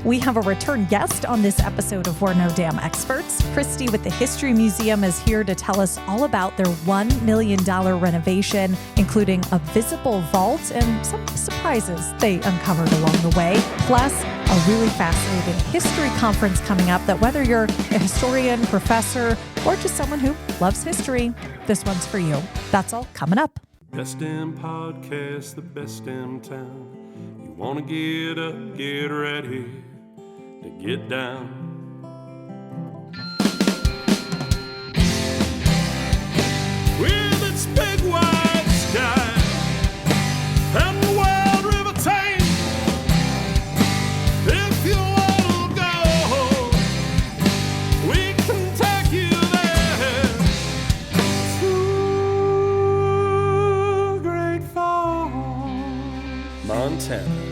We have a return guest on this episode of We're No Damn Experts. Kristi with the History Museum is here to tell us all about their $1 million renovation, including a visible vault and some surprises they uncovered along the way. Plus, a really fascinating history conference coming up that whether you're a historian, professor, or just someone who loves history, this one's for you. That's all coming up. Best damn podcast, the best damn town. You want to get up, get ready to get down. With its big wide sky and the wild river Thames, if you want to go, we can take you there to Great Falls, Montana.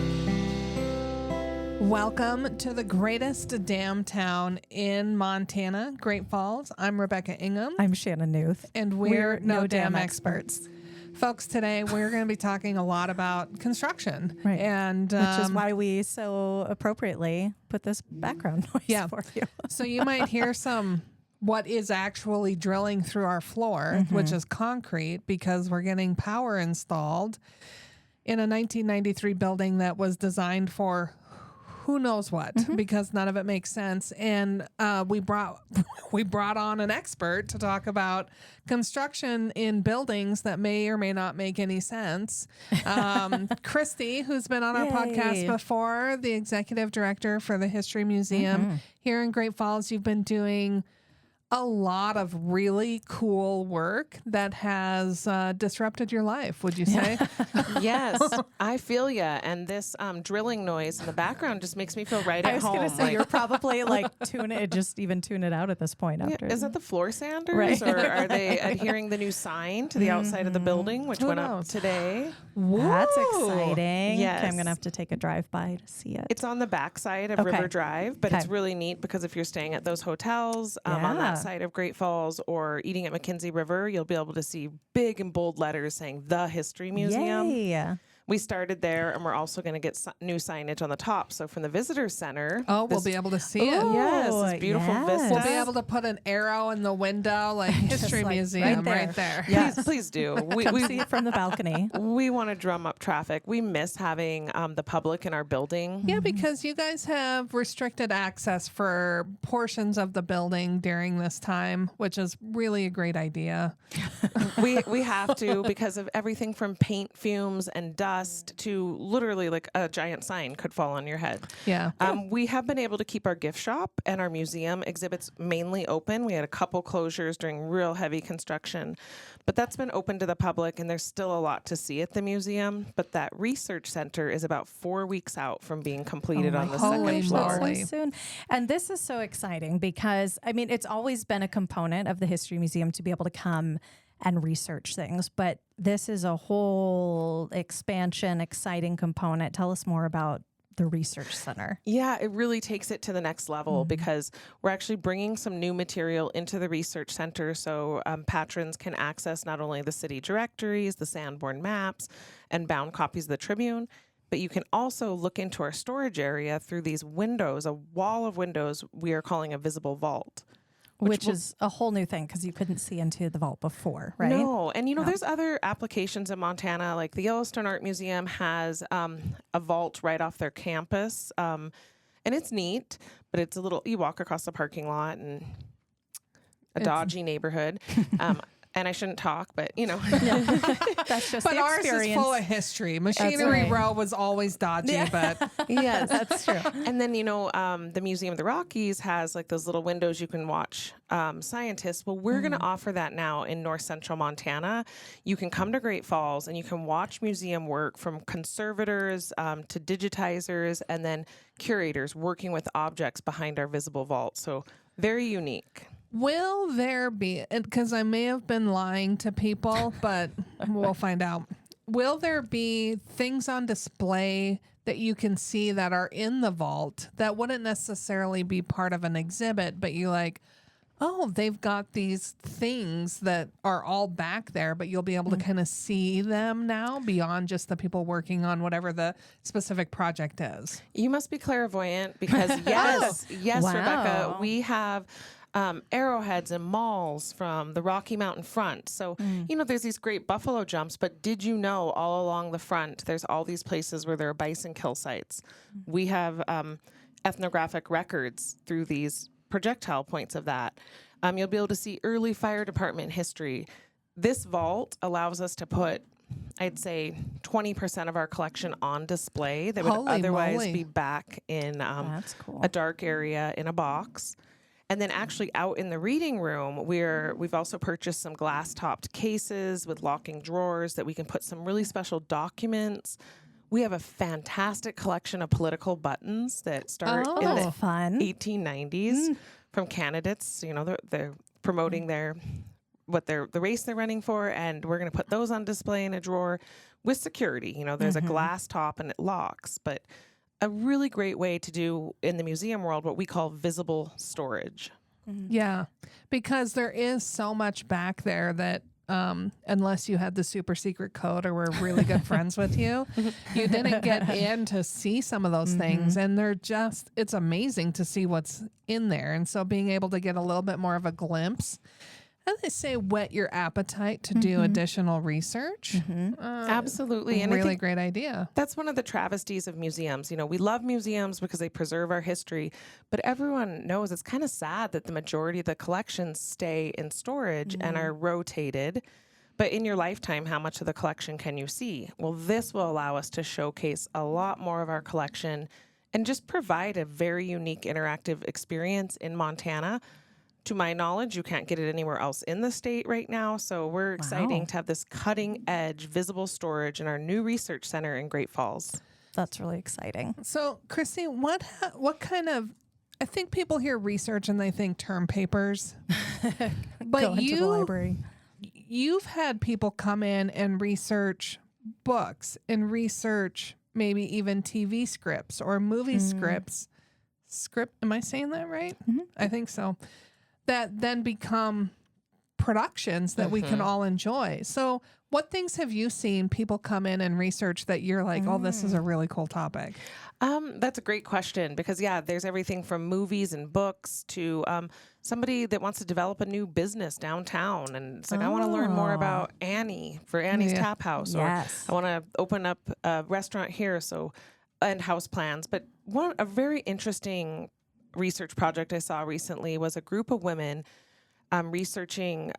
Welcome to the greatest damn town in Montana, Great Falls. I'm Rebecca Ingham. I'm Shannon Newth. And we're No Damn Experts. Folks, today we're going to be talking a lot about construction. Right. And which is why we so appropriately put this background noise for you. So you might hear what is actually drilling through our floor, which is concrete, because we're getting power installed in a 1993 building that was designed for who knows what, because none of it makes sense. And we brought on an expert to talk about construction in buildings that may or may not make any sense. Kristi, who's been on our podcast before, the executive director for the History Museum here in Great Falls. You've been doing a lot of really cool work that has disrupted your life, would you say? Yes, I feel ya. And this drilling noise in the background just makes me feel right at home. I was going to say, you're probably tune it out at this point. After. Is that the floor sanders? Right. Or are they adhering the new sign to the outside of the building, which went up today? That's exciting. Yes. Okay, I'm going to have to take a drive-by to see it. It's on the backside of River Drive, but it's really neat because if you're staying at those hotels on that side of Great Falls or eating at McKenzie River, you'll be able to see big and bold letters saying the History Museum. Yay. We started there, and we're also going to get new signage on the top. So from the visitor center, we'll be able to see it. Yes, this beautiful vista. We'll be able to put an arrow in the window, like History Museum, right there. Yes. Please do. We see it from the balcony. We want to drum up traffic. We miss having the public in our building. Yeah, because you guys have restricted access for portions of the building during this time, which is really a great idea. We have to because of everything from paint fumes and dust to literally like a giant sign could fall on your head. Yeah. We have been able to keep our gift shop and our museum exhibits mainly open. We had a couple closures during real heavy construction, but that's been open to the public, and there's still a lot to see at the museum. But that research center is about 4 weeks out from being completed on the second floor. So soon. And this is so exciting because, I mean, it's always been a component of the History Museum to be able to come and research things, but this is a whole expansion, exciting component. Tell us more about the research center. Yeah, it really takes it to the next level because we're actually bringing some new material into the research center so patrons can access not only the city directories, the Sanborn maps, and bound copies of the Tribune, but you can also look into our storage area through these windows, a wall of windows we are calling a visible vault. Which is a whole new thing because you couldn't see into the vault before, right? No. And, there's other applications in Montana, like the Yellowstone Art Museum has a vault right off their campus. And it's neat, but it's a little, you walk across the parking lot and a dodgy neighborhood. And I shouldn't talk, but, That's just but the ours experience. is full of history. Machinery Row was always dodgy, but yes, that's true. And then, the Museum of the Rockies has like those little windows you can watch scientists. Well, we're going to offer that now in North Central Montana. You can come to Great Falls and you can watch museum work from conservators to digitizers and then curators working with objects behind our visible vault. So very unique. will there be, because I may have been lying to people, but we'll find out. Will there be things on display that you can see that are in the vault that wouldn't necessarily be part of an exhibit, but you like, Oh, they've got these things that are all back there, but you'll be able to kind of see them now beyond just the people working on whatever the specific project is. You must be clairvoyant because yes, Wow. Rebecca, we have arrowheads and malls from the Rocky Mountain front. So, there's these great buffalo jumps, but did you know all along the front, there's all these places where there are bison kill sites. We have ethnographic records through these projectile points of that. You'll be able to see early fire department history. This vault allows us to put, I'd say, 20% of our collection on display that would Holy otherwise moly. be back in That's cool. a dark area in a box. And then actually out in the reading room, we've also purchased some glass-topped cases with locking drawers that we can put some really special documents. We have a fantastic collection of political buttons that start Oh, in that's the fun. 1890s from candidates. They're promoting the race they're running for, and we're going to put those on display in a drawer with security. There's a glass top and it locks, but a really great way to do in the museum world what we call visible storage. Yeah, because there is so much back there that unless you had the super secret code or were really good friends with you, you didn't get in to see some of those things. And it's amazing to see what's in there. And so being able to get a little bit more of a glimpse, as they say, whet your appetite to do additional research. Absolutely. And I Really think great idea. that's one of the travesties of museums. We love museums because they preserve our history, but everyone knows it's kind of sad that the majority of the collections stay in storage and are rotated. But in your lifetime, how much of the collection can you see? Well, this will allow us to showcase a lot more of our collection and just provide a very unique interactive experience in Montana. To my knowledge, you can't get it anywhere else in the state right now. So we're exciting to have this cutting edge visible storage in our new research center in Great Falls. That's really exciting. So, Kristi, what kind of, I think people hear research and they think term papers, but Go into the library. you've had people come in and research books and research maybe even TV scripts or movie scripts. Am I saying that right? I think so. That then become productions that we can all enjoy. So what things have you seen people come in and research that you're like, oh, this is a really cool topic? That's a great question because, there's everything from movies and books to somebody that wants to develop a new business downtown. And it's like, I want to learn more about Annie for Annie's Tap House. Yes. Or I want to open up a restaurant here and house plans. But a very interesting research project I saw recently was a group of women researching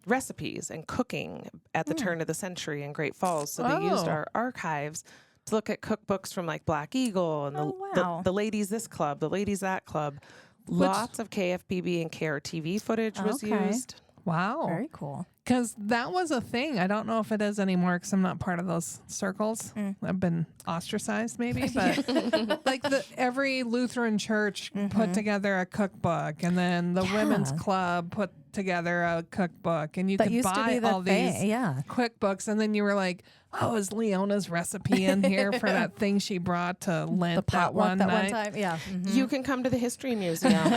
recipes and cooking at the turn of the century in Great Falls. So they used our archives to look at cookbooks from like Black Eagle and the Ladies This Club, the Ladies That Club. Lots of KFBB and KRTV footage was used. Wow. Very cool. Because that was a thing. I don't know if it is anymore because I'm not part of those circles. I've been ostracized maybe, but like every Lutheran church put together a cookbook, and then the women's club put together a cookbook, and you That could used to buy be the all these thing, yeah. cookbooks, and then you were like, oh, is Leona's recipe in here for that thing she brought to Lent that one night? time. Yeah. You can come to the History Museum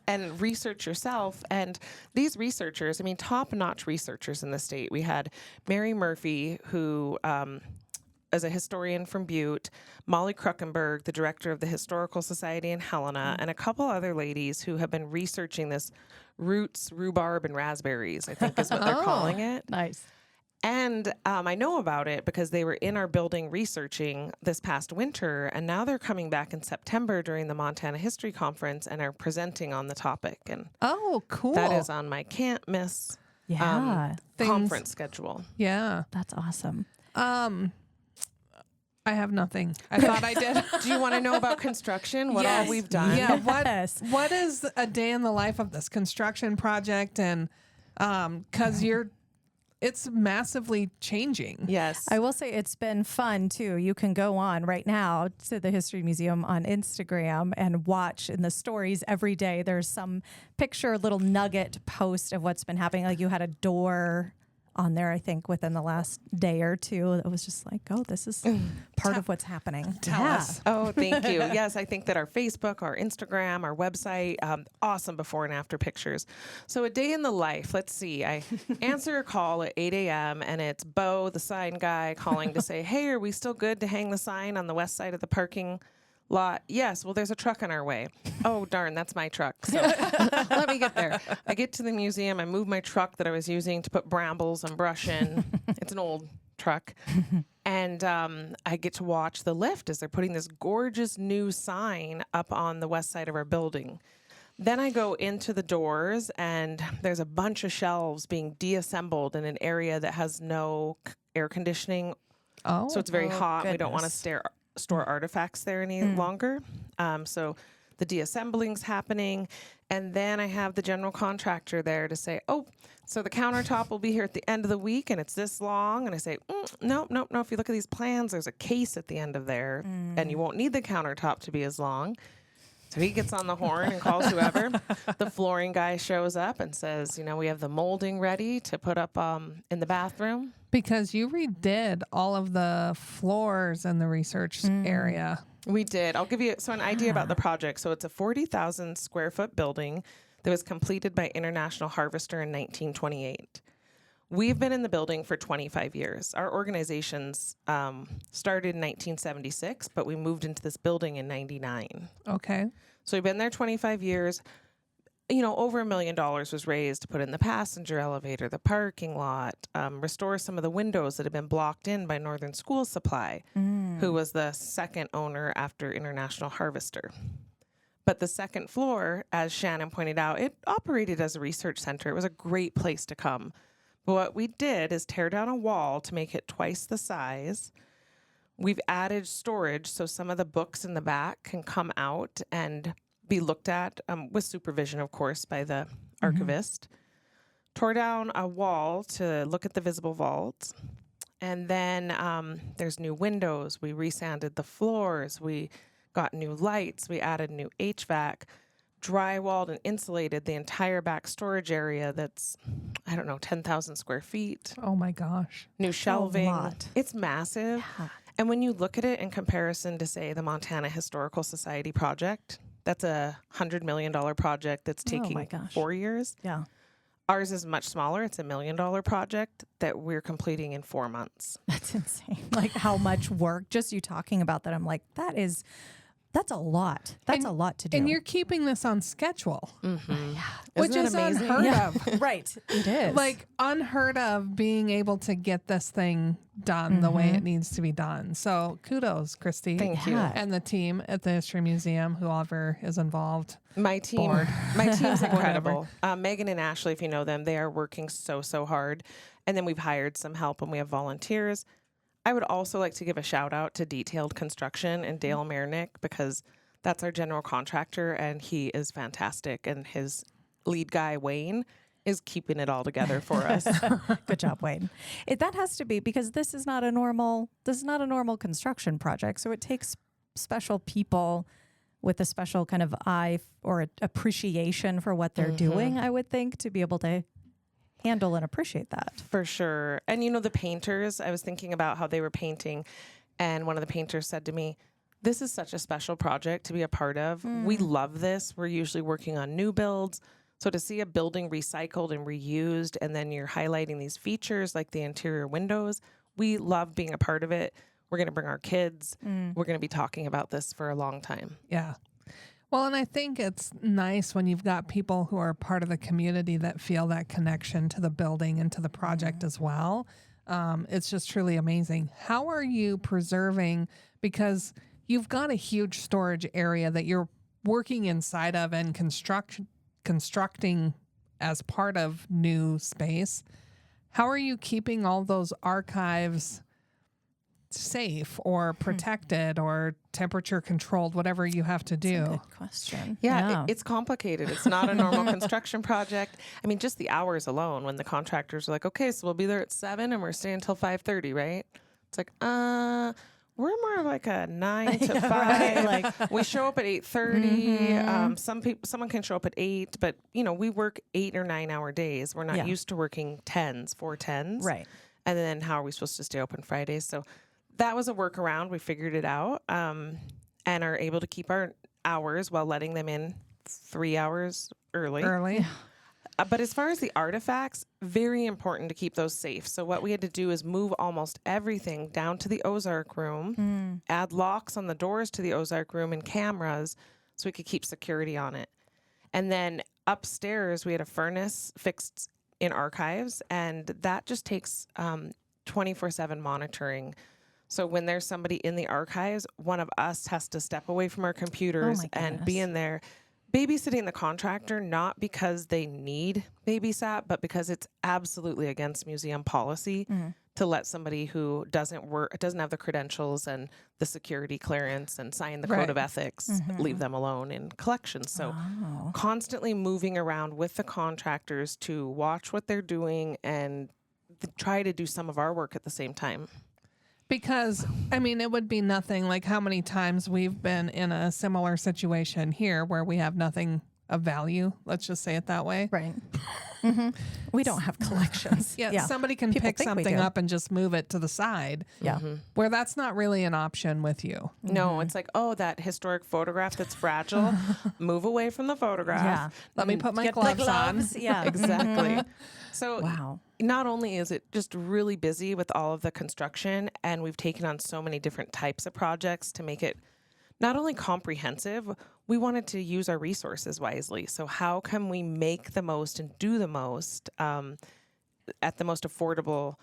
and research yourself. And these researchers, top-notch researchers in the state. We had Mary Murphy, who is a historian from Butte, Molly Kruckenberg, the director of the Historical Society in Helena, and a couple other ladies who have been researching this roots, rhubarb, and raspberries, I think is what they're calling it. Nice. And I know about it because they were in our building researching this past winter, and now they're coming back in September during the Montana History Conference and are presenting on the topic. And Oh, cool. that is on my can't miss conference schedule. Yeah. That's awesome. I have nothing. I thought I did. Do you want to know about construction? What all we've done? Yeah. Yes. What is a day in the life of this construction project? And because it's massively changing. Yes. I will say it's been fun too. You can go on right now to the History Museum on Instagram and watch in the stories every day. There's some picture, little nugget post of what's been happening. Like you had a door on there, I think, within the last day or two. It was just like, oh, this is part of what's happening. Tell us. Oh, thank you. Yes, I think that our Facebook, our Instagram, our website, awesome before and after pictures. So a day in the life, let's see. I answer a call at 8 a.m. and it's Bo, the sign guy, calling to say, hey, are we still good to hang the sign on the west side of the parking lot? Yes. Well, there's a truck on our way. Oh, darn, that's my truck. So let me get there. I get to the museum. I move my truck that I was using to put brambles and brush in. It's an old truck. And I get to watch the lift as they're putting this gorgeous new sign up on the west side of our building. Then I go into the doors, and there's a bunch of shelves being deassembled in an area that has no air conditioning. Oh, So it's very hot. goodness. We don't want to store artifacts there any longer. So the deassembling's happening. And then I have the general contractor there to say, oh, so the countertop will be here at the end of the week and it's this long. And I say, no. If you look at these plans, there's a case at the end of there and you won't need the countertop to be as long. So he gets on the horn and calls whoever. The flooring guy shows up and says, we have the molding ready to put up in the bathroom. because you redid all of the floors in the research area. We did. I'll give you an idea about the project. So it's a 40,000 square foot building that was completed by International Harvester in 1928. We've been in the building for 25 years. Our organizations started in 1976, but we moved into this building in 99. Okay. So we've been there 25 years. Over $1 million was raised to put in the passenger elevator, the parking lot, restore some of the windows that had been blocked in by Northern School Supply, who was the second owner after International Harvester. But the second floor, as Shannon pointed out, it operated as a research center. It was a great place to come. But what we did is tear down a wall to make it twice the size. We've added storage so some of the books in the back can come out and be looked at with supervision, of course, by the archivist. Tore down a wall to look at the visible vaults. And then there's new windows. We resanded the floors. We got new lights. We added new HVAC, drywalled and insulated the entire back storage area that's, 10,000 square feet. Oh my gosh. New shelving. lot. It's massive. Yeah. And when you look at it in comparison to, say, the Montana Historical Society project, that's a $100 million project that's taking 4 years. Yeah. Ours is much smaller. It's $1 million project that we're completing in 4 months. That's insane. Like how much work, just you talking about that. I'm like, that's a lot. That's a lot to do. And you're keeping this on schedule, which Isn't is that amazing? unheard Yeah. of. Right. It is. Like unheard of being able to get this thing done the way it needs to be done. So kudos, Kristi. Thank you. Yeah. And the team at the History Museum, whoever is involved. My team's incredible. Megan and Ashley, if you know them, they are working so hard. And then we've hired some help and we have volunteers. I would also like to give a shout out to Detailed Construction and Dale Mernick because that's our general contractor and he is fantastic. And his lead guy, Wayne, is keeping it all together for us. Good job, Wayne. That has to be because this is not a normal construction project. So it takes special people with a special kind of eye or appreciation for what they're doing, I would think, to be able to handle and appreciate that. For sure. And the painters, I was thinking about how they were painting and one of the painters said to me, this is such a special project to be a part of. We love this. We're usually working on new builds. So to see a building recycled and reused and then you're highlighting these features like the interior windows, we love being a part of it. We're going to bring our kids. We're going to be talking about this for a long time. Yeah. Well, and I think it's nice when you've got people who are part of the community that feel that connection to the building and to the project as well. It's just truly amazing. How are you preserving, because you've got a huge storage area that you're working inside of and constructing as part of new space. How are you keeping all those archives safe or protected or temperature controlled, whatever you have to do? Good question. Yeah. It's complicated. It's not a normal construction project. I mean, just the hours alone when the contractors are like, okay, so we'll be there at 7 and we're staying until 5:30, right? It's like, We're more of like a 9 to 5. Right, like we show up at 8:30. Someone can show up at 8, but we work 8 or 9 hour days. We're not used to working 4 10s. right. And then how are we supposed to stay open Fridays? So that was a workaround. We figured it out, and are able to keep our hours while letting them in 3 hours early. But as far as the artifacts, very important to keep those safe. So what we had to do is move almost everything down to the Ozark room, add locks on the doors to the Ozark room and cameras so we could keep security on it. And then upstairs, we had a furnace fixed in archives, and that just takes 24/7 monitoring. So when there's somebody in the archives, one of us has to step away from our computers and be in there babysitting the contractor, not because they need babysat, but because it's absolutely against museum policy to let somebody who doesn't have the credentials and the security clearance and sign the code of ethics, leave them alone in collections. So constantly moving around with the contractors to watch what they're doing and try to do some of our work at the same time. Because, I mean, it would be nothing like how many times we've been in a similar situation here where we have nothing of value. Let's just say it that way. Right. We don't have collections. Somebody can People pick think we something do. up and just move it to the side. Yeah. Where that's not really an option with you. No, it's like, that historic photograph that's fragile, move away from the photograph. Yeah. Let me put my Get the gloves on. gloves. Yeah. Exactly. So Wow. not only is it just really busy with all of the construction, and we've taken on so many different types of projects to make it not only comprehensive, we wanted to use our resources wisely. So how can we make the most and do the most at the most affordable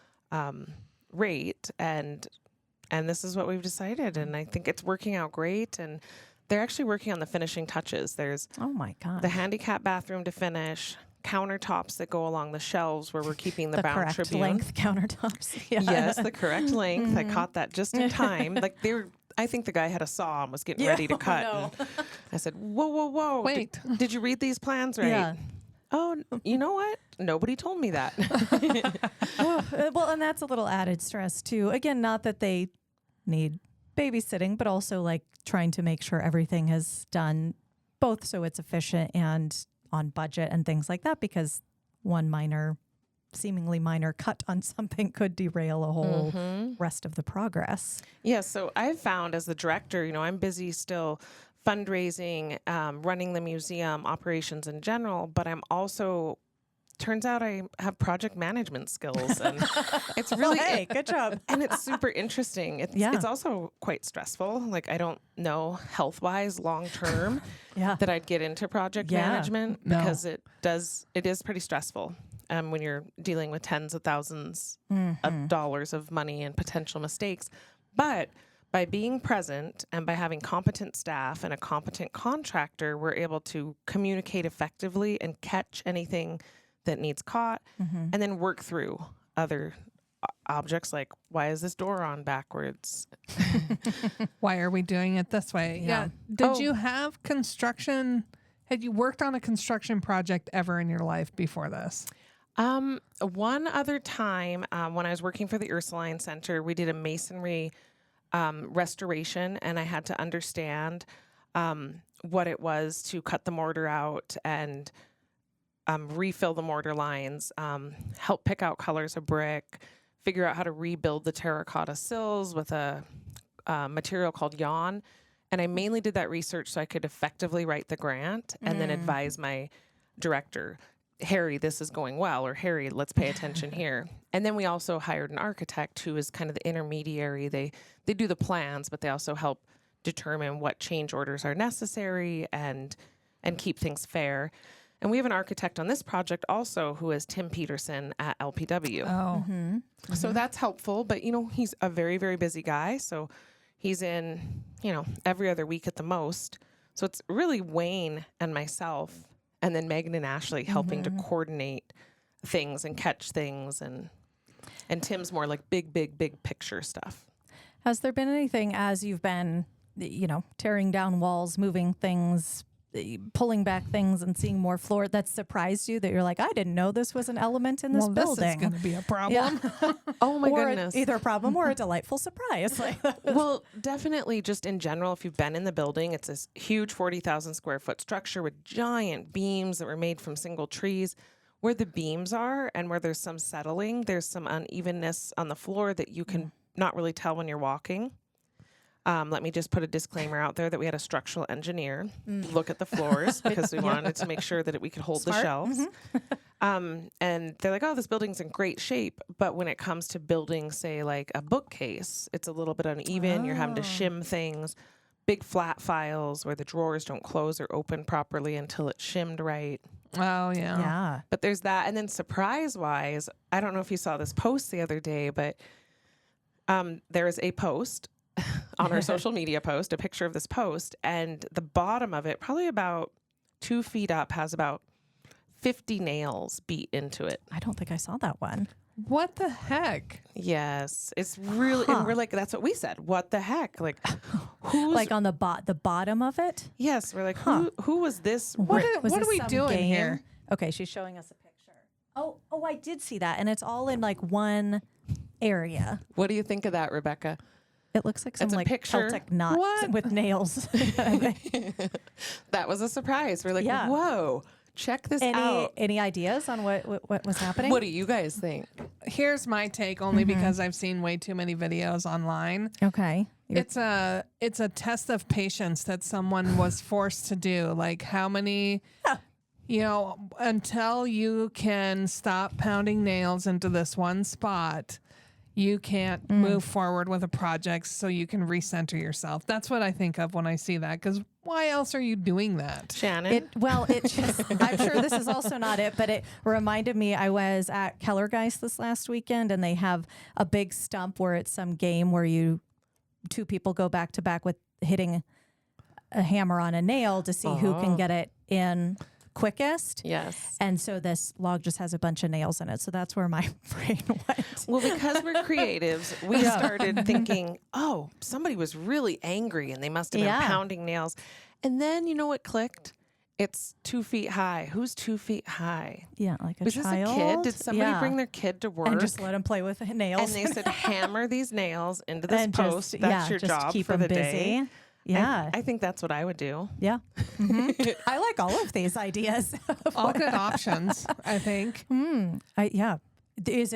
rate? And this is what we've decided. And I think it's working out great. And they're actually working on the finishing touches. There's Oh my God. the handicap bathroom to finish, countertops that go along the shelves where we're keeping the Bound correct Tribune. length countertops. Yeah. Yes, the correct length. I caught that just in time. Like I think the guy had a saw and was getting ready to cut. no. And I said, whoa. Wait. Did you read these plans right? Yeah. Oh, you know what? Nobody told me that. Well, and that's a little added stress too. Again, not that they need babysitting, but also like trying to make sure everything is done both so it's efficient and on budget and things like that, because one seemingly minor cut on something could derail a whole rest of the progress. Yeah, so I've found as the director, I'm busy still fundraising, running the museum, operations in general, but I'm also, turns out I have project management skills, and it's really, Hey, good job. and it's super interesting. It's also quite stressful. Like, I don't know health-wise long-term Yeah. that I'd get into project management because it is pretty stressful. When you're dealing with tens of thousands of dollars of money and potential mistakes. But by being present and by having competent staff and a competent contractor, we're able to communicate effectively and catch anything that needs caught and then work through other objects like, why is this door on backwards? Why are we doing it this way? Yeah. Did you have construction? Had you worked on a construction project ever in your life before this? One other time when I was working for the Ursuline Center, we did a masonry restoration, and I had to understand what it was to cut the mortar out and refill the mortar lines, help pick out colors of brick, figure out how to rebuild the terracotta sills with a material called yawn. And I mainly did that research so I could effectively write the grant and then advise my director, Harry, this is going well, or Harry, let's pay attention here. And then we also hired an architect who is kind of the intermediary. They do the plans, but they also help determine what change orders are necessary and keep things fair. And we have an architect on this project also who is Tim Peterson at LPW. Oh. So that's helpful, but he's a very, very busy guy. So he's in, every other week at the most. So it's really Wayne and myself, and then Megan and Ashley helping to coordinate things and catch things. And Tim's more like big picture stuff. Has there been anything as you've been, tearing down walls, moving things pulling back things and seeing more floor that surprised you that you're like, I didn't know this was an element in this building. This is going to be a problem. Oh my or goodness. either a problem or a delightful surprise. Well, definitely just in general, if you've been in the building, it's this huge 40,000 square foot structure with giant beams that were made from single trees. Where the beams are and where there's some settling, there's some unevenness on the floor that you can not really tell when you're walking. Let me just put a disclaimer out there that we had a structural engineer look at the floors because we wanted to make sure that we could hold the shelves. And they're like, oh, this building's in great shape. But when it comes to building, say, like a bookcase, it's a little bit uneven. You're having to shim things. Big flat files where the drawers don't close or open properly until it's shimmed right. Oh, yeah. Yeah. But there's that. And then surprise-wise, I don't know if you saw this post the other day, but there is a post on our social media post, a picture of this post, and the bottom of it, probably about 2 feet up, has about 50 nails beat into it. I don't think I saw that one. What the heck? Yes, it's really, and we're like, that's what we said. What the heck? Like, who's Like on the bottom of it? Yes, we're like, who was this? What Was are this we some doing game? here? Okay, she's showing us a picture. Oh, I did see that. And it's all in like one area. What do you think of that, Rebecca? It looks like some It's a like picture. Celtic knot What? with nails. That was a surprise. We're like, Yeah. whoa, check this out. Any ideas on what was happening? What do you guys think? Here's my take, only because I've seen way too many videos online. Okay. It's a test of patience that someone was forced to do. Like how many, until you can stop pounding nails into this one spot, you can't move forward with a project so you can recenter yourself. That's what I think of when I see that. Because why else are you doing that? Shannon? I'm sure this is also not it, but it reminded me, I was at Kellergeist this last weekend and they have a big stump where it's some game where two people go back to back with hitting a hammer on a nail to see who can get it in quickest. Yes. And so this log just has a bunch of nails in it. So that's where my brain went. Well, because we're creatives, we started thinking, oh, somebody was really angry and they must have been pounding nails. And then you know what clicked? It's 2 feet high. Who's 2 feet high? Yeah, like a Was child. this a kid? Did somebody bring their kid to work? And just let him play with nails. And they said, hammer these nails into this And post. just, That's your just job keep for them the busy. day. Yeah. I think that's what I would do. Yeah. I like all of these ideas. All good options, I think. Yeah. Is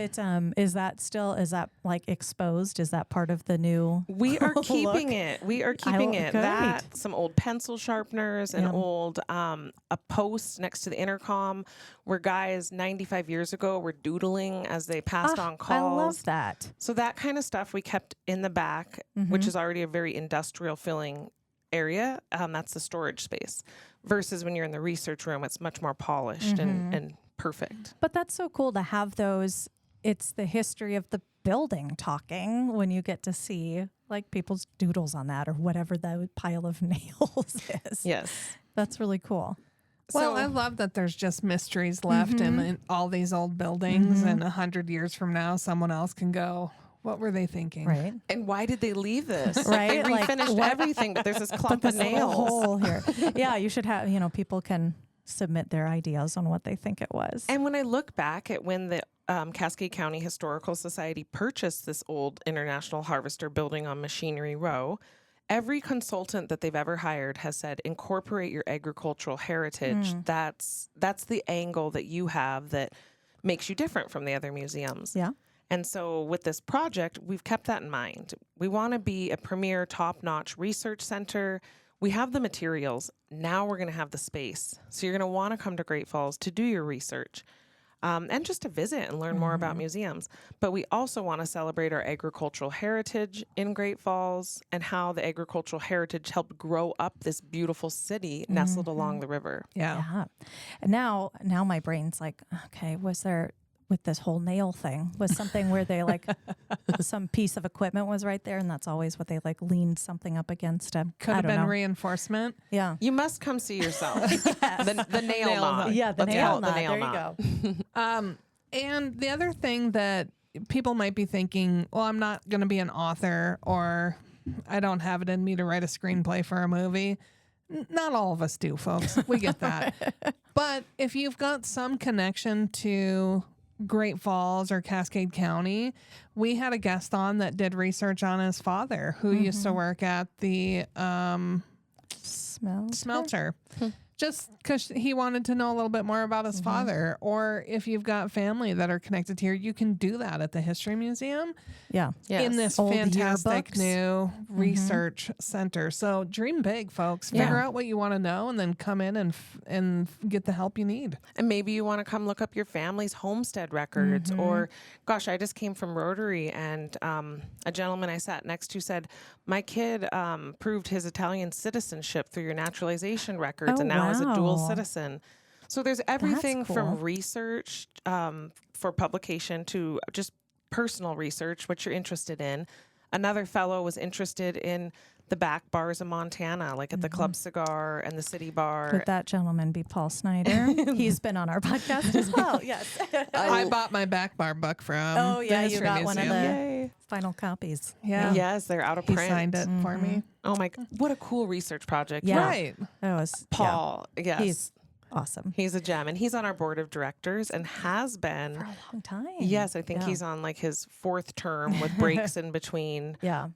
that like exposed? Is that part of the new We are keeping look? it. We are keeping it. Great. That, some old pencil sharpeners, an old a post next to the intercom where guys 95 years ago were doodling as they passed on calls. I love that. So that kind of stuff we kept in the back, which is already a very industrial feeling area. That's the storage space. Versus when you're in the research room, it's much more polished and perfect. But that's so cool to have those. It's the history of the building talking when you get to see like people's doodles on that or whatever that pile of nails is. Yes. That's really cool. Well, So- I love that there's just mysteries left in all these old buildings. And 100 years from now, someone else can go, what were they thinking? Right. And why did they leave this? Right, They like, refinished everything, but there's this clump of This little nails. hole here. Yeah, you should have, people can submit their ideas on what they think it was. And when I look back at when the Cascade County Historical Society purchased this old International Harvester building on Machinery Row, every consultant that they've ever hired has said, incorporate your agricultural heritage. That's the angle that you have that makes you different from the other museums. Yeah. And so with this project, we've kept that in mind. We want to be a premier, top-notch research center. We have the materials. Now we're going to have the space. So you're going to want to come to Great Falls to do your research and just to visit and learn more about museums. But we also want to celebrate our agricultural heritage in Great Falls and how the agricultural heritage helped grow up this beautiful city nestled along the river. Yeah. Yeah. And now my brain's like, okay, was there with this whole nail thing was something where they like some piece of equipment was right there and that's always what they like leaned something up against. Could have been reinforcement. Yeah. You must come see yourself. The nail knot. Yeah, the Let's nail call it knot. the nail There knot. you go. And the other thing that people might be thinking, well, I'm not going to be an author or I don't have it in me to write a screenplay for a movie. Not all of us do, folks. We get that. But if you've got some connection to Great Falls or Cascade County, we had a guest on that did research on his father, who used to work at the smelter. Just because he wanted to know a little bit more about his father. Or if you've got family that are connected here, you can do that at the History Museum. Yeah. In this Old fantastic yearbooks. new research center. So dream big, folks. Figure out what you want to know and then come in and get the help you need. And maybe you want to come look up your family's homestead records. Or, gosh, I just came from Rotary, and a gentleman I sat next to said, my kid proved his Italian citizenship through your naturalization records, and now is a dual citizen. So there's everything from research for publication to just personal research, what you're interested in. Another fellow was interested in the back bars of Montana, like at the Club Cigar and the City Bar. Could that gentleman be Paul Snyder? He's been on our podcast as well. Yes. I bought my back bar book from Oh, yeah. the You History got one of the Museum. final copies. Yeah. Yes, they're out of He print. signed it for me. Oh my, what a cool research project. Yeah. Right. That was Paul, yes. He's awesome. He's a gem, and he's on our board of directors and has been For a long time. Yes, I think he's on like his 4th term with breaks in between. Yeah.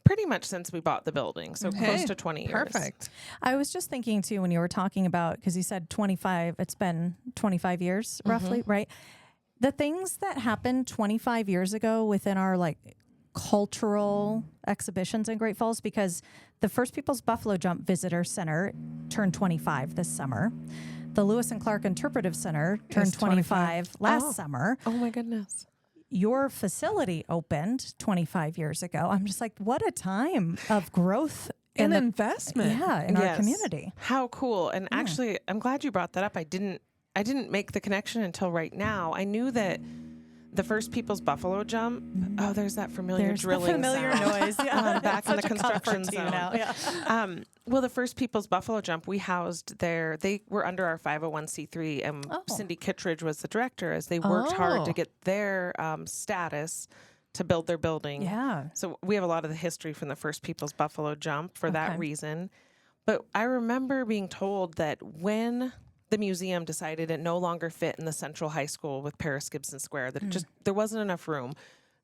Pretty much since we bought the building, so close Hey, to 20 years. Perfect. I was just thinking too, when you were talking about, because you said 25, it's been 25 years roughly, right? The things that happened 25 years ago within our like cultural exhibitions in Great Falls, because the First Peoples Buffalo Jump Visitor Center turned 25 this summer. The Lewis and Clark Interpretive Center turned It's 25 last summer. Oh my goodness. Your facility opened 25 years ago. I'm just like, what a time of growth An in investment. in our Yes. community. How cool. And actually, I'm glad you brought that up. I didn't make the connection until right now. I knew that the First Peoples Buffalo Jump, oh, there's that familiar There's drilling the familiar sound. noise. Yeah. Back in the Such a comfort construction to you zone. now. Yeah. Well, the First Peoples Buffalo Jump, we housed there. They were under our 501c3, and Cindy Kittredge was the director as they worked hard to get their status to build their building. Yeah. So we have a lot of the history from the First Peoples Buffalo Jump for that reason. But I remember being told that when the museum decided it no longer fit in the Central High School with Paris Gibson Square, that it just there wasn't enough room.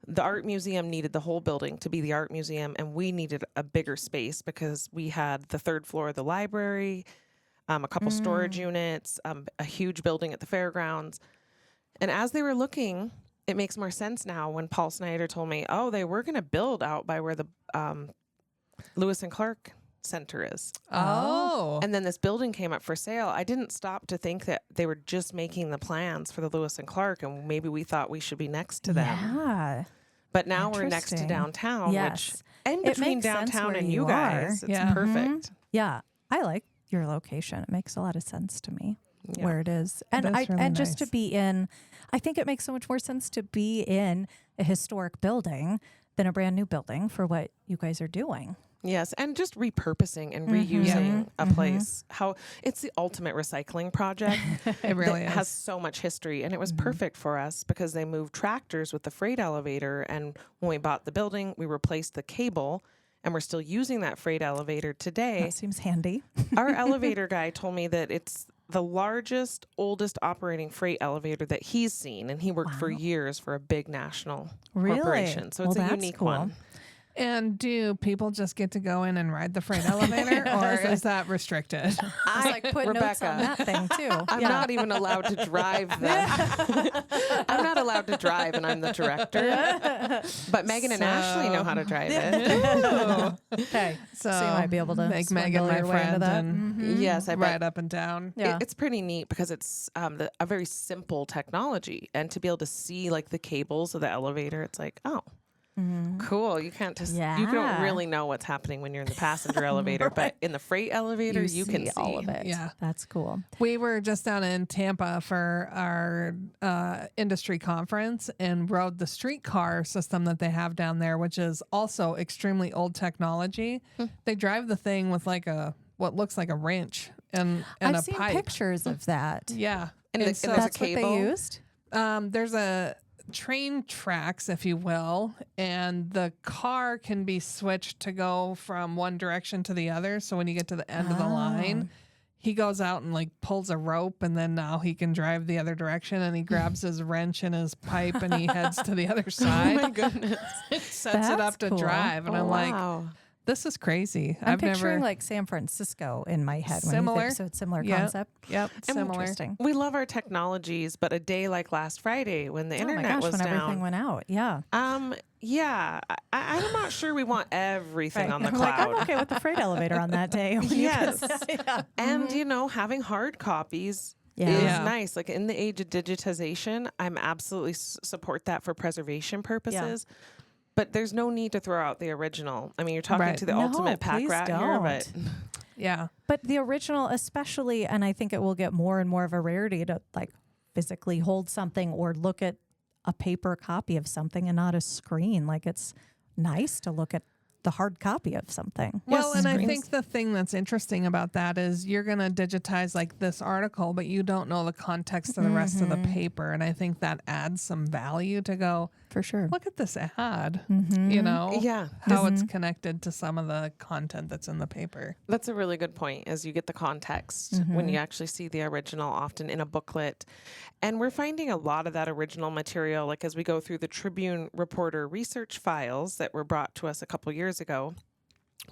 The art museum needed the whole building to be the art museum, and we needed a bigger space because we had the 3rd floor of the library, a couple storage units, a huge building at the fairgrounds. And as they were looking, it makes more sense now when Paul Snyder told me, oh, they were going to build out by where the Lewis and Clark Center is. Oh. And then this building came up for sale. I didn't stop to think that they were just making the plans for the Lewis and Clark, and maybe we thought we should be next to them. Yeah. But now we're next to Interesting. downtown, Yes. which and It between makes sense downtown where and you you guys, are. it's Yeah. perfect. Yeah. I like your location. It makes a lot of sense to me Yeah. where it is. And is really just to nice. be in, I think it makes so much more sense to be in a historic building than a brand new building for what you guys are doing. Yes, and just repurposing and reusing a place. How it's the ultimate recycling project. It really that is. has so much history, and it was perfect for us because they moved tractors with the freight elevator, and when we bought the building, we replaced the cable, and we're still using that freight elevator today. That seems handy. Our elevator guy told me that it's the largest, oldest operating freight elevator that he's seen, and he worked for years for a big national Really? corporation. So Well, it's a that's unique cool. one. And do people just get to go in and ride the freight elevator, or is that restricted? It's like put notes on Rebecca, that thing too. I'm Yeah. not even allowed to drive that. I'm not allowed to drive, and I'm the director. But Megan and Ashley know how to drive it. Okay. So, you might be able to make swindle Megan my your way into friend that. and Yes, I bet. ride up and down. Yeah. It's pretty neat because it's a very simple technology, and to be able to see like the cables of the elevator, it's like, oh, cool. You can't just you Yeah. don't really know what's happening when you're in the passenger elevator, but in the freight elevator, you can see all of it. Yeah. That's cool. We were just down in Tampa for our industry conference and rode the streetcar system that they have down there, which is also extremely old technology. They drive the thing with like what looks like a wrench and I've a seen pipe. pictures of that. Yeah. And And there's so a That's what cable. they used. there's train tracks, if you will, and the car can be switched to go from one direction to the other. So when you get to the end of the line, he goes out and like pulls a rope, and then now he can drive the other direction, and he grabs his wrench and his pipe and he heads to the other side. Oh my goodness. Sets it up to drive. And I'm like, this is crazy. I'm picturing like San Francisco in my head. Similar. When you think, so it's similar concept. Yep. Similar. Interesting. We love our technologies, but a day like last Friday when the internet was when down, everything went out. Yeah. Yeah, I'm not sure we want everything on the I'm cloud. like, I'm okay with the freight elevator on that day. Yes. Yeah. And, having hard copies is nice. Like in the age of digitization, I'm absolutely support that for preservation purposes. Yeah. But there's no need to throw out the original. I mean, you're talking to the ultimate pack rat here, but yeah. But the original especially, and I think it will get more and more of a rarity to like physically hold something or look at a paper copy of something and not a screen. Like it's nice to look at the hard copy of something. Well, and I think the thing that's interesting about that is you're going to digitize like this article, but you don't know the context of the rest of the paper. And I think that adds some value to go, for sure, look at this ad, yeah, how it's connected to some of the content that's in the paper. That's a really good point, as you get the context when you actually see the original often in a booklet. And we're finding a lot of that original material, like as we go through the Tribune reporter research files that were brought to us a couple years ago.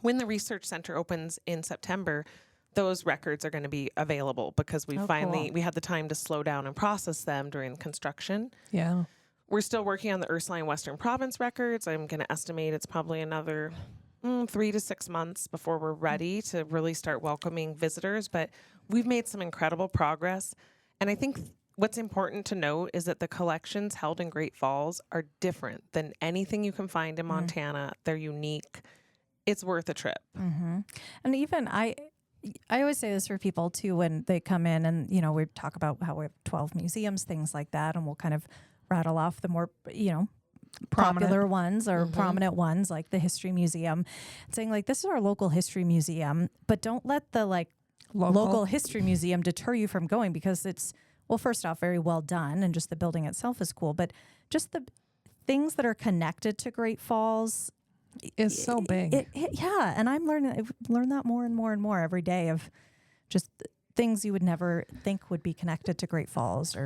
When the research center opens in September, those records are going to be available because we we had the time to slow down and process them during construction. Yeah. We're still working on the Ursuline Western Province records. I'm going to estimate it's probably another 3 to 6 months before we're ready to really start welcoming visitors. But we've made some incredible progress. And I think what's important to note is that the collections held in Great Falls are different than anything you can find in Montana. They're unique. It's worth a trip. And even I always say this for people too when they come in and, we talk about how we have 12 museums, things like that, and we'll kind of rattle off the more, popular ones or prominent ones like the History Museum, saying like, this is our local history museum, but don't let the like local history museum deter you from going because it's, well, first off, very well done and just the building itself is cool, but just the things that are connected to Great Falls is so big. Yeah. And I'm learn that more and more and more every day of just things you would never think would be connected to Great Falls.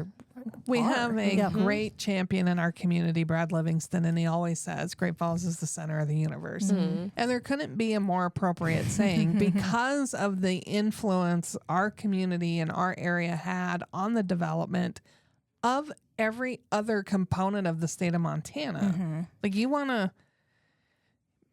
We have a great champion in our community, Brad Livingston, and he always says Great Falls is the center of the universe. And there couldn't be a more appropriate saying because of the influence our community and our area had on the development of every other component of the state of Montana. Like you want to...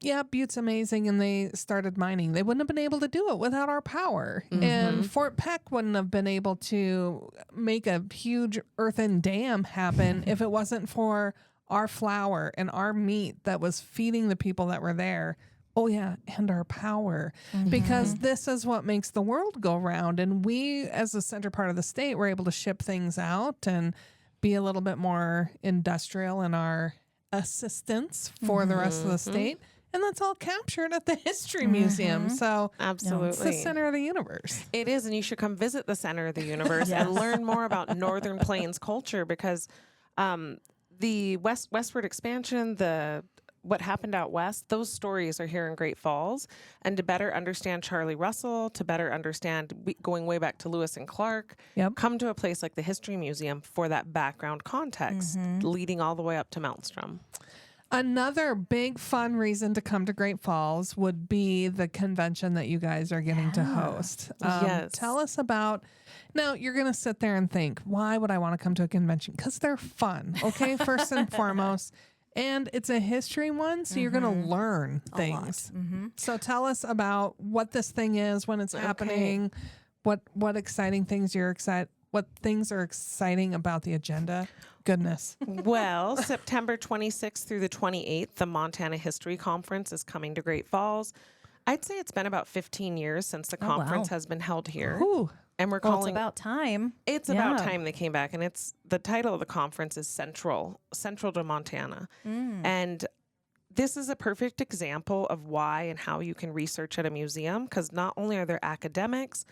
Yeah, Butte's amazing, and they started mining. They wouldn't have been able to do it without our power. And Fort Peck wouldn't have been able to make a huge earthen dam happen if it wasn't for our flour and our meat that was feeding the people that were there. Oh, yeah, and our power. Because this is what makes the world go round. And we, as the center part of the state, were able to ship things out and be a little bit more industrial in our assistance for the rest of the state. And that's all captured at the History Museum. So absolutely, it's the center of the universe. It is, and you should come visit the center of the universe and learn more about Northern Plains culture because the westward expansion, what happened out west, those stories are here in Great Falls. And to better understand Charlie Russell, to better understand going way back to Lewis and Clark, come to a place like the History Museum for that background context, leading all the way up to Malmstrom. Another big fun reason to come to Great Falls would be the convention that you guys are getting to host. Yes. Tell us about, now you're going to sit there and think, why would I want to come to a convention? Because they're fun, okay, first and foremost. And it's a history one, so you're going to learn things. So tell us about what this thing is, when it's happening, what exciting things what things are exciting about the agenda. Goodness. Well, September 26th through the 28th, the Montana History Conference is coming to Great Falls. I'd say it's been about 15 years since the conference has been held here. Ooh. And we're calling it's about time. It's about time they came back. And it's the title of the conference is Central to Montana. And this is a perfect example of why and how you can research at a museum, because not only are there academics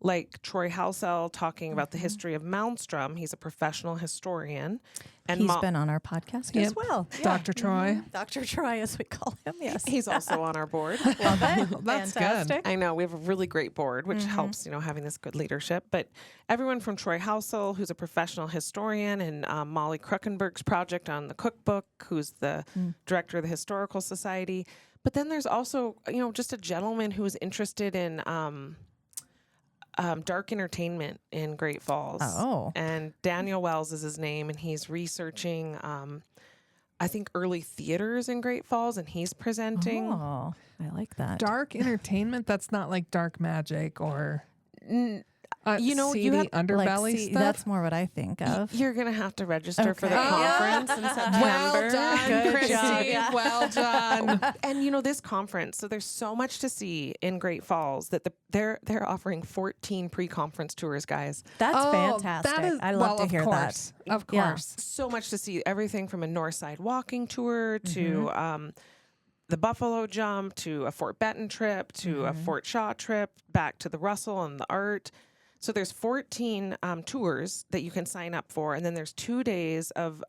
like Troy Halsell talking about the history of Malmstrom. He's a professional historian. And He's been on our podcast as well. Dr. Troy. Dr. Troy, as we call him. Yes. He's also on our board. Love it. That's Fantastic. I know we have a really great board, which helps, having this good leadership. But everyone from Troy Halsell, who's a professional historian, and Molly Kruckenberg's project on the cookbook, who's the director of the Historical Society. But then there's also, just a gentleman who is interested in dark entertainment in Great Falls. Oh. And Daniel Wells is his name, and he's researching, I think, early theaters in Great Falls, and he's presenting. Oh, I like that. Dark entertainment, that's not like dark magic or seedy you have, underbelly stuff. That's more what I think of. You're going to have to register for the Okay. conference in September. Well done, Good Kristi. job. Yeah. Well done. And this conference, so there's so much to see in Great Falls that they're offering 14 pre-conference tours, guys. That's fantastic. That is, I love to hear course, that. Of Yeah. course. So much to see, everything from a north side walking tour to the Buffalo Jump to a Fort Benton trip to a Fort Shaw trip, back to the Russell and the Art. So there's 14 tours that you can sign up for, and then there's 2 days of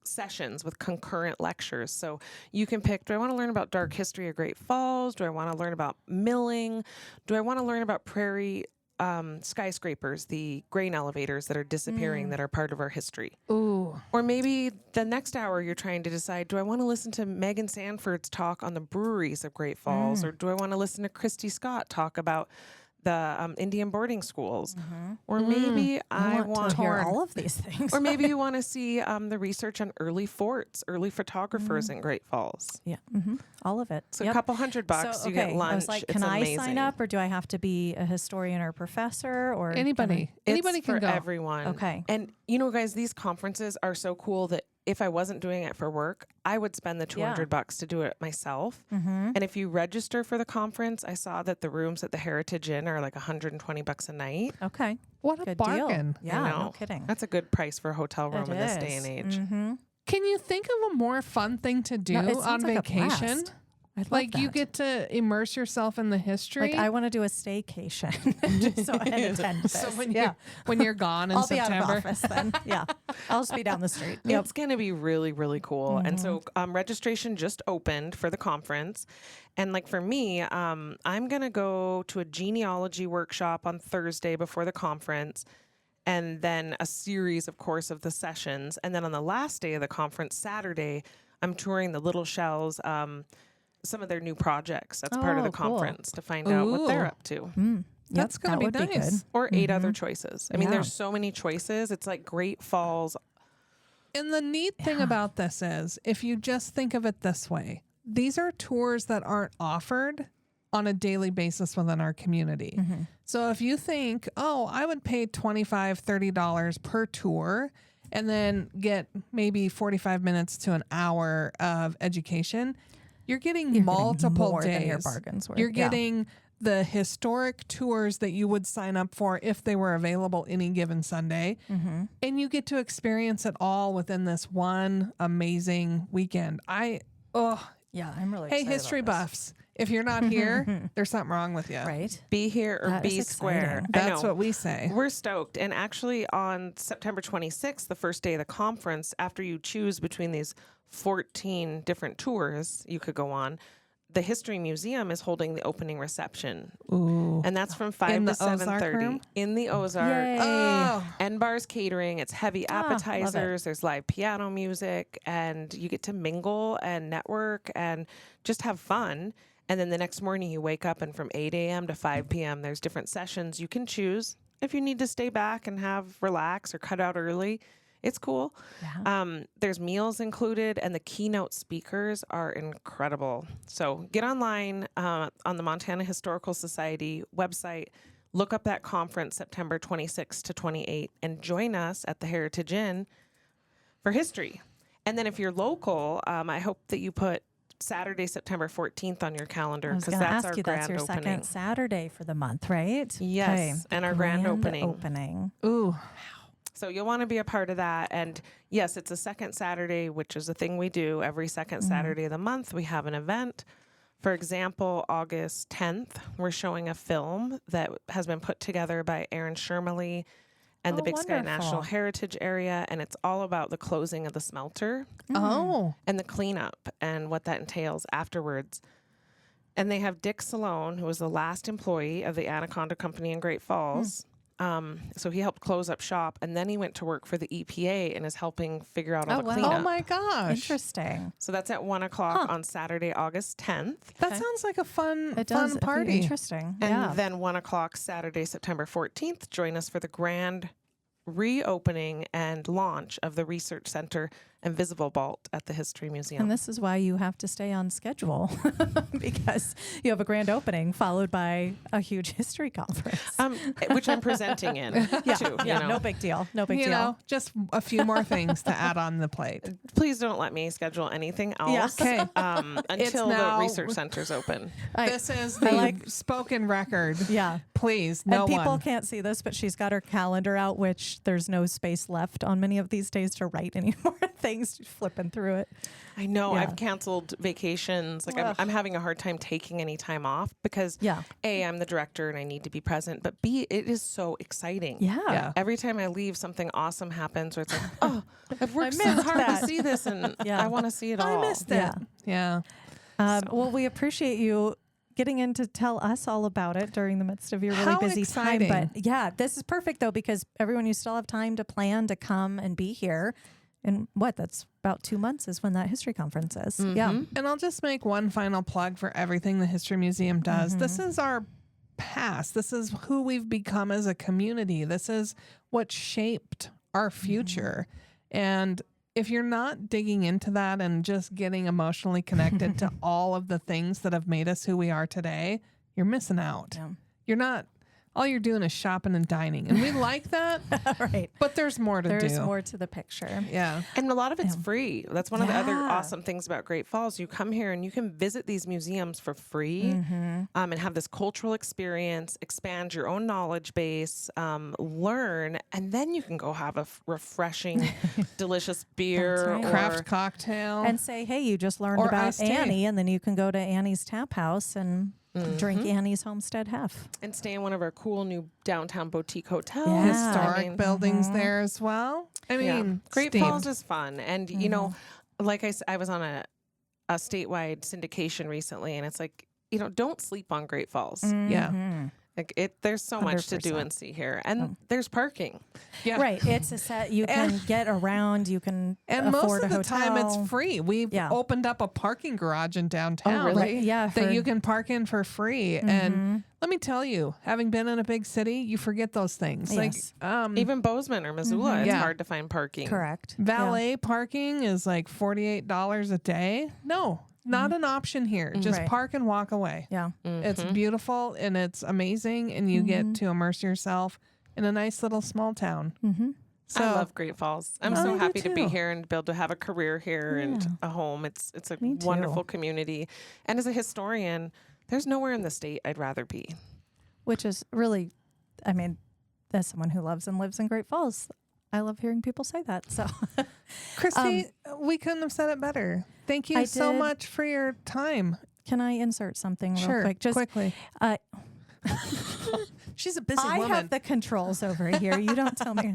sessions with concurrent lectures. So you can pick, do I want to learn about dark history of Great Falls? Do I want to learn about milling? Do I want to learn about prairie skyscrapers, the grain elevators that are disappearing that are part of our history? Ooh. Or maybe the next hour you're trying to decide, do I want to listen to Megan Sanford's talk on the breweries of Great Falls? Or do I want to listen to Kristi Scott talk about the Indian boarding schools? Or maybe I want to hear all of these things. or maybe you want to see the research on early forts, early photographers in Great Falls. Yeah, all of it. So a couple $100, So, you get lunch. I was like, It's can I amazing. sign up, or do I have to be a historian or a professor, or Anybody. Anybody It's can for go. everyone. Okay. And guys, these conferences are so cool that if I wasn't doing it for work, I would spend the $200 to do it myself. And if you register for the conference, I saw that the rooms at the Heritage Inn are like $120 a night. Okay. What a Good bargain. deal. Yeah, I know. no kidding. That's a good price for a hotel room in this day and age. Can you think of a more fun thing to do No, it on sounds like a vacation? blast. I'd love Like you that. get to immerse yourself in the history. Like I want to do a staycation, just so I can attend this. so yeah, when you're gone in I'll September. be out of office then. Yeah, I'll just be down the street. Yep. It's going to be really, really cool. And so registration just opened for the conference. And like for me, I'm going to go to a genealogy workshop on Thursday before the conference, and then a series, of course, of the sessions. And then on the last day of the conference, Saturday, I'm touring the Little Shells, some of their new projects. That's part of the cool. conference to find out what they're Ooh. up to. That's Yep, going to that be would nice. good. Or 8 other choices. I mean, Yeah. there's so many choices. It's like Great Falls. And the neat thing about this is, if you just think of it this way, these are tours that aren't offered on a daily basis within our community. So if you think, oh, I would pay $25, $30 per tour and then get maybe 45 minutes to an hour of education, you're getting multiple more days. than your bargain's worth. You're Yeah. getting the historic tours that you would sign up for if they were available any given Sunday. And you get to experience it all within this one amazing weekend. Yeah, I'm really Hey, excited history about buffs, if you're not here, there's something wrong with you. this. Right? Be here or That be is square. exciting. I That's know. what we say. We're stoked. And actually, on September 26th, the first day of the conference, after you choose between these 14 different tours you could go on, the History Museum is holding the opening reception. Ooh. And that's from 5 In to the Ozark 7:30 room? in the Ozark. Yay. Oh, N-Bar's catering. It's heavy love it. appetizers. There's live piano music, and you get to mingle and network and just have fun. And then the next morning you wake up, and from 8 a.m. to 5 p.m. there's different sessions you can choose. If you need to stay back and relax or cut out early, it's cool. There's meals included, and the keynote speakers are incredible. So get online on the Montana Historical Society website, look up that conference September 26 to 28, and join us at the Heritage Inn for history. And then if you're local, I hope that you put Saturday, September 14th on your calendar, I was because going to that's ask our you, that's grand your opening. second Saturday for the month, right? Yes, Okay. and our grand opening. ooh. So you'll want to be a part of that. And yes, it's a second Saturday, which is a thing we do every second Saturday of the month. We have an event For example, August 10th, we're showing a film that has been put together by Aaron Shermley and the Big Sky National Heritage Area, and it's all about the closing of the smelter and the cleanup and what that entails afterwards. And they have Dick Salone, who was the last employee of the Anaconda Company in Great Falls. So he helped close up shop, and then he went to work for the EPA and is helping figure out all the cleanup. Oh my gosh. Interesting. So that's at 1 o'clock on Saturday, August 10th. That sounds like a fun party. Interesting. And then 1 o'clock Saturday, September 14th, join us for the grand reopening and launch of the Research Center and Visible Vault at the History Museum. And this is why you have to stay on schedule because you have a grand opening followed by a huge history conference. Which I'm presenting in too. You know? No big deal. No big You deal. know, just a few more things to add on the plate. Please don't let me schedule anything else until the Research Center's open. This is the spoken record. Yeah. Please, And people can't see this, but she's got her calendar out, which there's no space left on many of these days to write anymore. Things flipping through it. I know. I've canceled vacations. Like I'm having a hard time taking any time off because A, I'm the director and I need to be present, but B, it is so exciting. Yeah. Every time I leave, something awesome happens where it's like, oh, I've worked so hard to see this and I want to see it all. I missed it. Yeah. Well, we appreciate you getting in to tell us all about it during the midst of your really busy time. But yeah, this is perfect though, because everyone, you still have time to plan to come and be here. And that's about 2 months is when that history conference is. Mm-hmm. Yeah. And I'll just make one final plug for everything the History Museum does. Mm-hmm. This is our past. This is who we've become as a community. This is what shaped our future. Mm-hmm. And if you're not digging into that and just getting emotionally connected to all of the things that have made us who we are today, you're missing out. Yeah. You're not. All you're doing is shopping and dining. And we like that. Right. But there's more to do. There's more to the picture. Yeah. And a lot of it's free. That's one of the other awesome things about Great Falls. You come here and you can visit these museums for free and have this cultural experience, expand your own knowledge base, learn, and then you can go have a refreshing, delicious beer or craft cocktail. And say, hey, you just learned about Annie, and then you can go to Annie's Tap House and drink Annie's Homestead Hef. And stay in one of our cool new downtown boutique hotels. Yeah. Historic buildings there as well. I mean, Great Falls is fun. And, you know, like I said, I was on a statewide syndication recently, and it's like, you know, don't sleep on Great Falls. Yeah. Like there's so much to do and see here, and there's parking. Yeah, right. It's a set you can get around. You can and afford most of a the time it's free. We've opened up a parking garage in downtown. Oh, really? Yeah, that you can park in for free. And let me tell you, having been in a big city, you forget those things. Yes. Like even Bozeman or Missoula, it's hard to find parking. Correct. Valet parking is like $48 a day. No. Not an option here. Just park and walk away. Yeah. It's beautiful and it's amazing, and you get to immerse yourself in a nice little small town. So, I love Great Falls. I'm so happy to be here and be able to have a career here and a home. It's a wonderful community. And as a historian, there's nowhere in the state I'd rather be. Which is really, I mean, as someone who loves and lives in Great Falls, I love hearing people say that. So, Kristi, we couldn't have said it better. Thank you so much for your time. Can I insert something real quick? Just quickly. She's a busy woman. I have the controls over here. You don't tell me.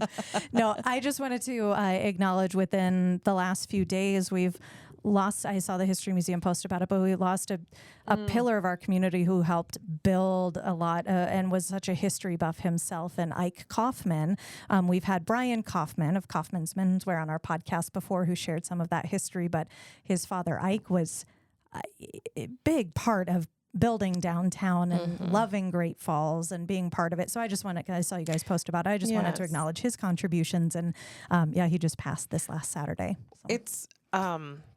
No, I just wanted to acknowledge within the last few days, we've lost, I saw the History Museum post about it, but we lost a pillar of our community who helped build a lot and was such a history buff himself, and Ike Kaufman. We've had Brian Kaufman of Kaufman's Menswear on our podcast before, who shared some of that history, but his father Ike was a big part of building downtown and loving Great Falls and being part of it. So I just wanted, I saw you guys post about it. I just wanted to acknowledge his contributions. And he just passed this last Saturday. So. It's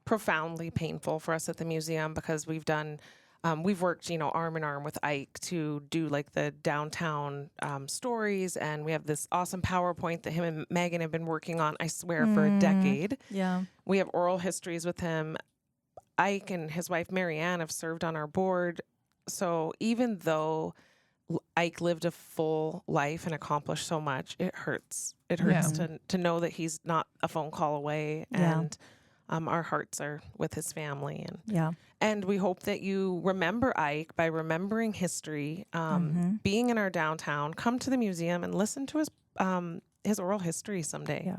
profoundly painful for us at the museum because we've worked, arm in arm with Ike to do like the downtown stories. And we have this awesome PowerPoint that him and Megan have been working on, I swear, for a decade. Yeah. We have oral histories with him. Ike and his wife, Marianne, have served on our board. So even though Ike lived a full life and accomplished so much, it hurts. It hurts to know that he's not a phone call away. And our hearts are with his family. Yeah. And we hope that you remember Ike by remembering history, being in our downtown. Come to the museum and listen to his oral history someday. Yeah.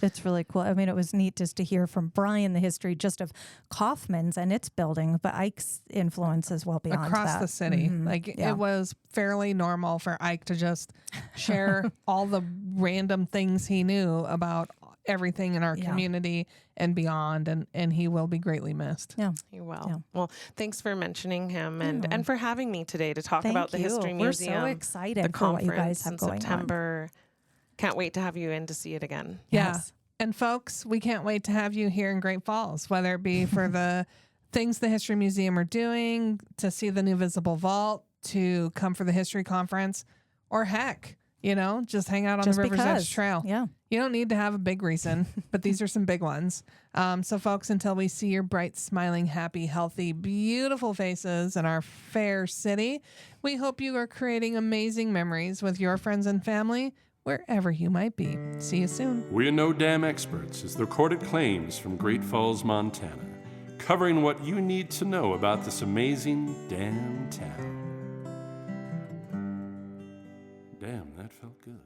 It's really cool. I mean, it was neat just to hear from Brian the history just of Kaufman's and its building, but Ike's influence is well beyond across that. the city. It was fairly normal for Ike to just share all the random things he knew about everything in our community and beyond, and he will be greatly missed. Yeah. He will. Yeah. Well, thanks for mentioning him and for having me today to talk about the History Museum. We're so excited for what you guys have going September. Can't wait to have you in to see it again. Yeah. Yes. And folks, we can't wait to have you here in Great Falls, whether it be for the things the History Museum are doing, to see the new Visible Vault, to come for the History Conference, or heck, just hang out on the River's Edge Trail. Yeah. You don't need to have a big reason, but these are some big ones. So folks, until we see your bright, smiling, happy, healthy, beautiful faces in our fair city, we hope you are creating amazing memories with your friends and family, wherever you might be. See you soon. We're No Dam Experts is the recorded claims from Great Falls, Montana, covering what you need to know about this amazing damn town. Damn, that felt good.